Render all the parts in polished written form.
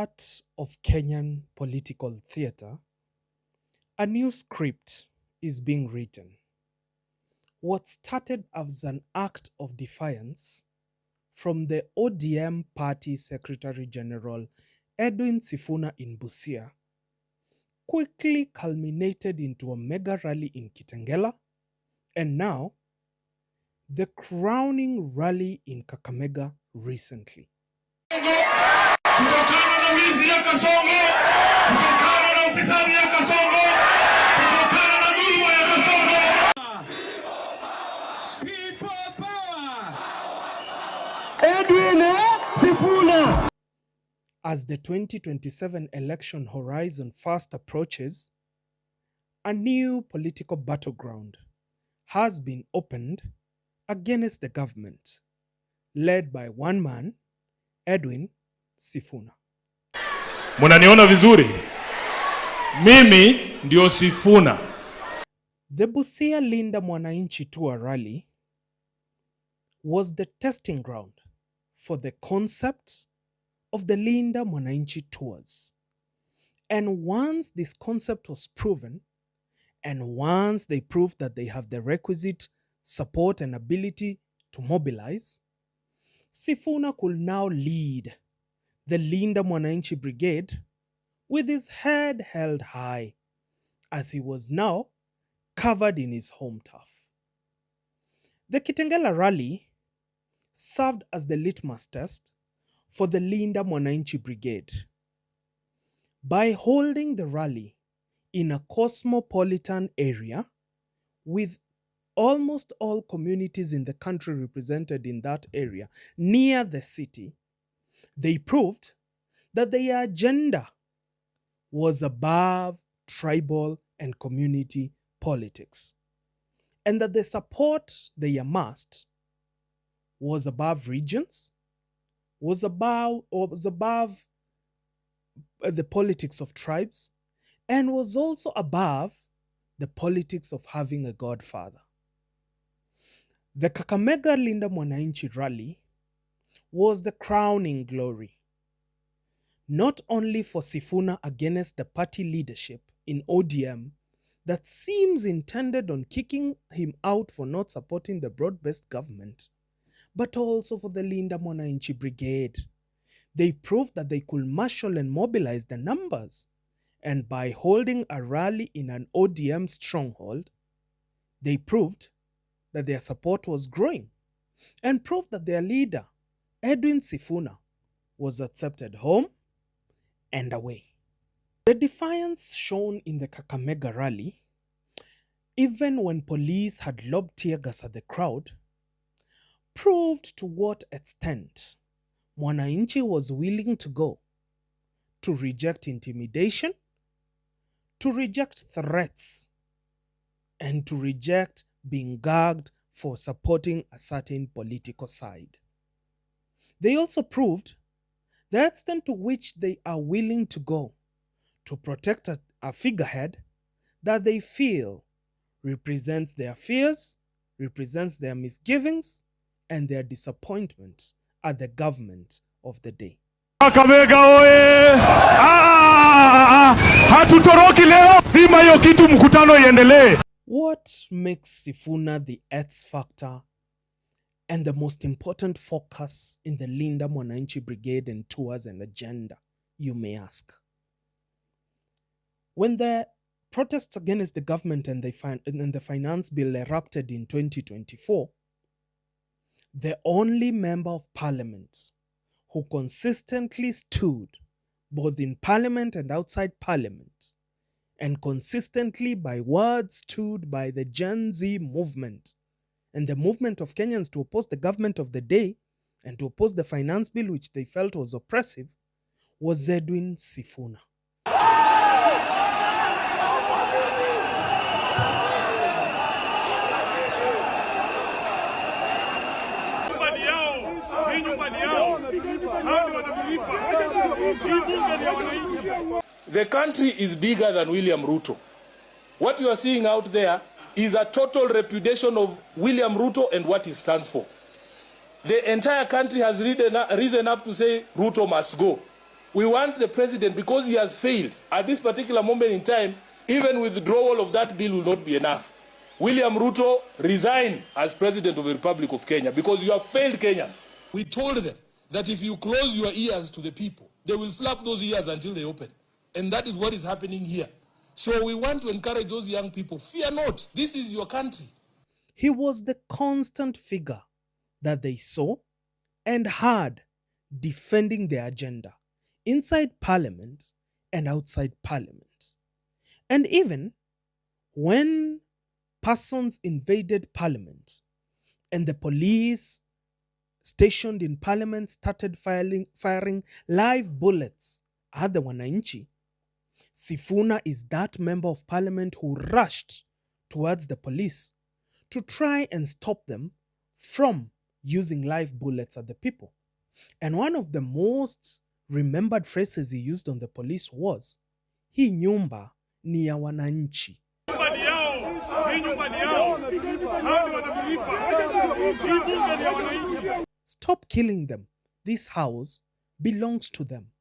heart of Kenyan political theatre, a new script is being written. What started as an act of defiance from the ODM Party Secretary General Edwin Sifuna in Busia quickly culminated into a mega rally in Kitengela, and now the crowning rally in Kakamega recently. Kutokana na wizi ya Kasongo, kutokana na ufisadi ya Kasongo, kutokana na dhuluma ya Kasongo. People power. Edwin Sifuna. As the 2027 election horizon fast approaches, a new political battleground has been opened against the government, led by one man, Edwin Sifuna. Munaniona vizuri? Mimi ndio Sifuna. The Busia Linda Mwananchi tour rally was the testing ground for the concept of the Linda Mwananchi tours. And once this concept was proven, and once they proved that they have the requisite support and ability to mobilize, Sifuna could now lead the Linda Mwananchi Brigade with his head held high, as he was now covered in his home turf. The Kitengela rally served as the litmus test for the Linda Mwananchi Brigade. By holding the rally in a cosmopolitan area with almost all communities in the country represented in that area near the city, they proved that their agenda was above tribal and community politics, and that the support they amassed was above regions, was above the politics of tribes, and was also above the politics of having a godfather. The Kakamega Linda Mwananchi rally was the crowning glory, not only for Sifuna against the party leadership in ODM that seems intended on kicking him out for not supporting the broad-based government, but also for the Linda Mwananchi Brigade. They proved that they could marshal and mobilize the numbers, and by holding a rally in an ODM stronghold, they proved that their support was growing, and proved that their leader, Edwin Sifuna, was accepted home and away. The defiance shown in the Kakamega rally, even when police had lobbed tear gas at the crowd, proved to what extent Mwananchi was willing to go to reject intimidation, to reject threats, and to reject being gagged for supporting a certain political side. They also proved the extent to which they are willing to go to protect a figurehead that they feel represents their fears, represents their misgivings, and their disappointment at the government of the day. Kakamega oye! Hatutoroki leo, zima hiyo kitu, mkutano iendelee. What makes Sifuna the X factor and the most important focus in the Linda Mwananchi Brigade and tours and agenda, you may ask? When the protests against the government and the finance bill erupted in 2024, the only member of parliament who consistently stood both in parliament and outside parliament, and consistently by word stood by the Gen Z movement and the movement of Kenyans to oppose the government of the day and to oppose the finance bill which they felt was oppressive, was Edwin Sifuna. The country is bigger than William Rutto. What you are seeing out there is a total repudiation of William Rutto and what he stands for. The entire country has risen up to say Rutto must go. We want the president, because he has failed at this particular moment in time, even withdrawal of that bill will not be enough. William Rutto, resign as president of the Republic of Kenya, because you have failed Kenyans. We told them that if you close your ears to the people, they will slap those ears until they open. And that is what is happening here. So we want to encourage those young people, fear not, this is your country. He was the constant figure that they saw and heard defending their agenda inside Parliament and outside Parliament. And even when persons invaded Parliament and the police stationed in Parliament started firing live bullets at the Wananchi, Sifuna is that member of Parliament who rushed towards the police to try and stop them from using live bullets at the people. And one of the most remembered phrases he used on the police was, "Hii nyumba ni ya wananchi." Stop killing them. This house belongs to them.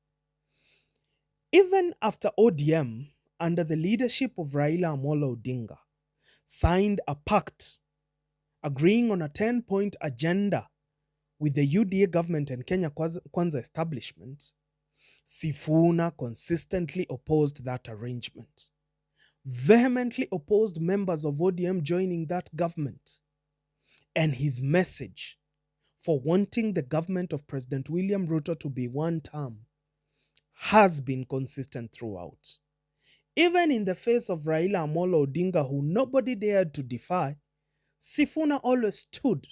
Even after ODM, under the leadership of Raila Amolo Odinga, signed a pact agreeing on a 10-point agenda with the UDA government and Kenya Kwanza establishment, Sifuna consistently opposed that arrangement, vehemently opposed members of ODM joining that government, and his message for wanting the government of President William Ruto to be one term has been consistent throughout. Even in the face of Raila Amolo Odinga, who nobody dared to defy, Sifuna always stood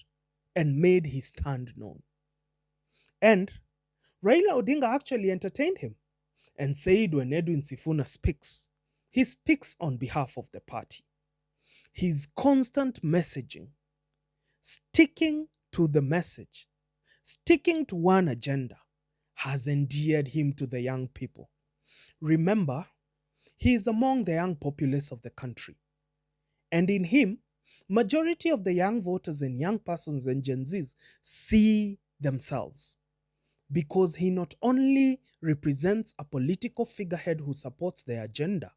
and made his stand known. And Raila Odinga actually entertained him and said when Edwin Sifuna speaks, he speaks on behalf of the party. His constant messaging, sticking to the message, sticking to one agenda, has endeared him to the young people. Remember, he is among the young populace of the country. And in him, majority of the young voters and young persons and Gen Zs see themselves, because he not only represents a political figurehead who supports their agenda,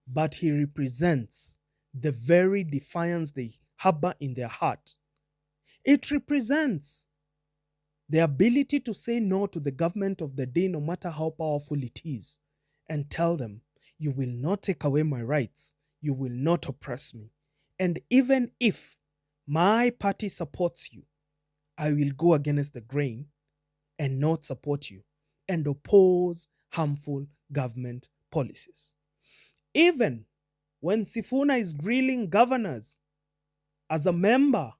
but he represents the very defiance they harbor in their heart. It represents the ability to say no to the government of the day, no matter how powerful it is, and tell them, you will not take away my rights, you will not oppress me. And even if my party supports you, I will go against the grain and not support you and oppose harmful government policies. Even when Sifuna is grilling governors as a member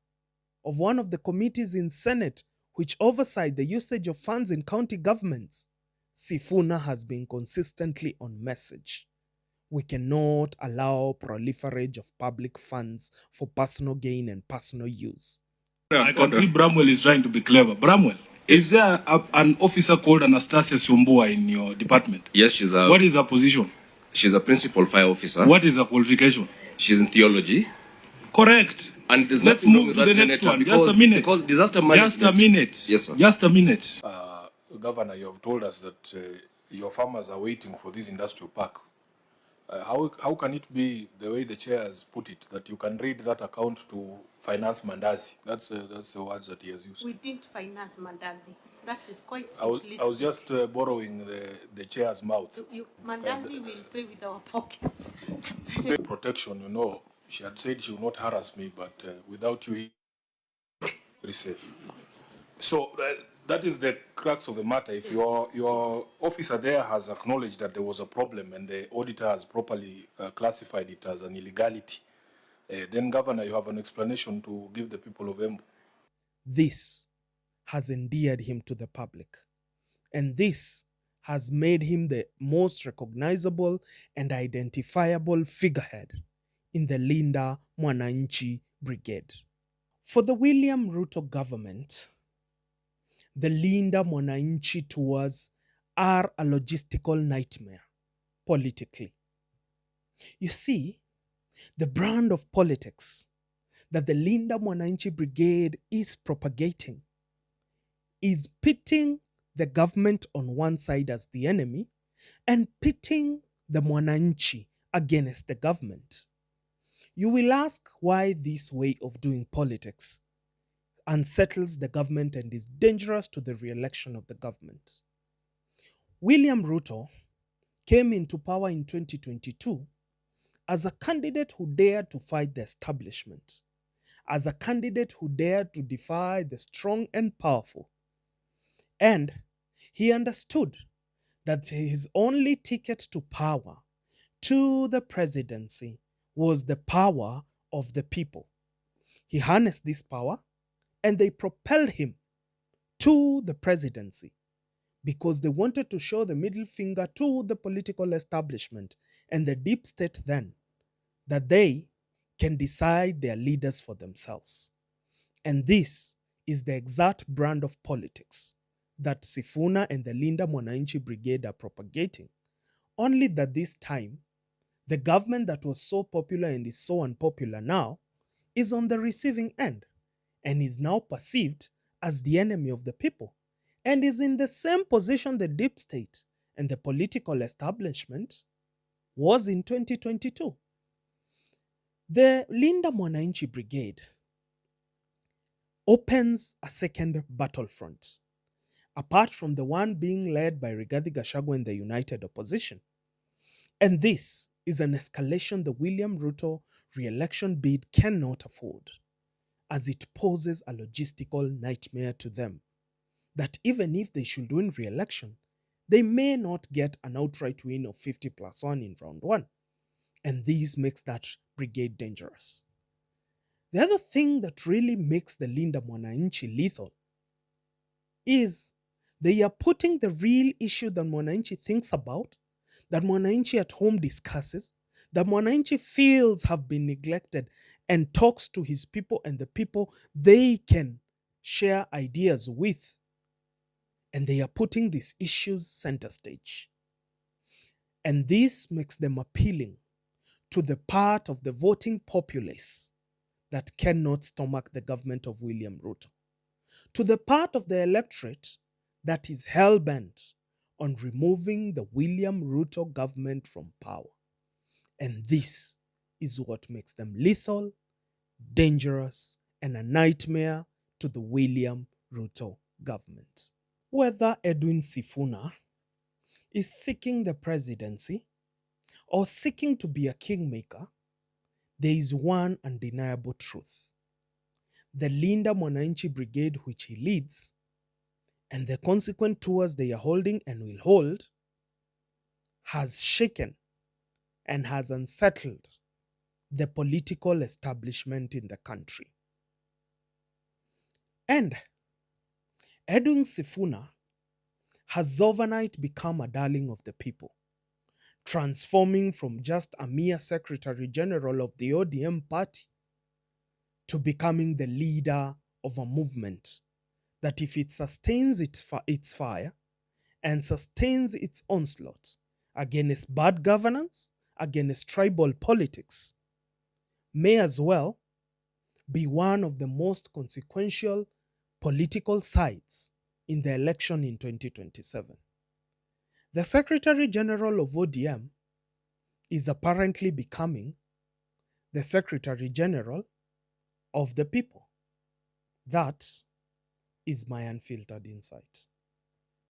of one of the committees in Senate which oversight the usage of funds in county governments, Sifuna has been consistently on message. We cannot allow proliferage of public funds for personal gain and personal use. I can see Bramwell is trying to be clever. Bramwell, is there an officer called Anastasia Sumbua in your department? Yes, she's a... What is her position? She's a principal fire officer. What is her qualification? She's in theology. Correct. And there's Let's move to the next one. Because, just a minute. Because disaster management... Just a minute. Yes, sir. Just a minute. Governor, you have told us that your farmers are waiting for this industrial park. How can it be the way the chair has put it, that you can read that account to finance Mandazi? That's the words that he has used. We didn't finance Mandazi. That is quite simplistic. I was just borrowing the chair's mouth. Mandazi will pay with our pockets. Protection, you know, she had said she will not harass me, but without you, very safe. So that is the crux of the matter. If your officer there has acknowledged that there was a problem and the auditor has properly classified it as an illegality, then, Governor, you have an explanation to give the people of Embu. This has endeared him to the public, and this has made him the most recognizable and identifiable figurehead in the Linda Mwananchi Brigade. For the William Ruto government, the Linda Mwananchi tours are a logistical nightmare politically. You see, the brand of politics that the Linda Mwananchi Brigade is propagating is pitting the government on one side as the enemy and pitting the mwananchi against the government. You will ask why this way of doing politics unsettles the government and is dangerous to the re-election of the government. William Rutto came into power in 2022 as a candidate who dared to fight the establishment, as a candidate who dared to defy the strong and powerful. And he understood that his only ticket to power, to the presidency, was the power of the people. He harnessed this power and they propelled him to the presidency because they wanted to show the middle finger to the political establishment and the deep state then that they can decide their leaders for themselves. And this is the exact brand of politics that Sifuna and the Linda Mwananchi Brigade are propagating. Only that this time, the government that was so popular and is so unpopular now is on the receiving end and is now perceived as the enemy of the people and is in the same position the deep state and the political establishment was in 2022. The Linda Mwananchi Brigade opens a second battlefront, apart from the one being led by Rigathi Gachagua and the United Opposition. And this is an escalation the William Ruto re-election bid cannot afford, as it poses a logistical nightmare to them, that even if they should win re-election, they may not get an outright win of 50+1 in round one. And this makes that brigade dangerous. The other thing that really makes the Linda Mwananchi lethal is they are putting the real issue that Mwananchi thinks about, that Mwananchi at home discusses, that Mwananchi feels have been neglected and talks to his people and the people they can share ideas with. And they are putting these issues center stage. And this makes them appealing to the part of the voting populace that cannot stomach the government of William Ruto, to the part of the electorate that is hell-bent on removing the William Ruto government from power. And this is what makes them lethal, dangerous, and a nightmare to the William Ruto government. Whether Edwin Sifuna is seeking the presidency or seeking to be a kingmaker, there is one undeniable truth. The Linda Mwananchi Brigade, which he leads, and the consequent tours they are holding and will hold, has shaken and has unsettled the political establishment in the country. And Edwin Sifuna has overnight become a darling of the people, transforming from just a mere Secretary General of the ODM party to becoming the leader of a movement that, if it sustains its fire and sustains its onslaught against bad governance, against tribal politics, may as well be one of the most consequential political sides in the election in 2027. The Secretary General of ODM is apparently becoming the Secretary General of the people. That is my unfiltered insight.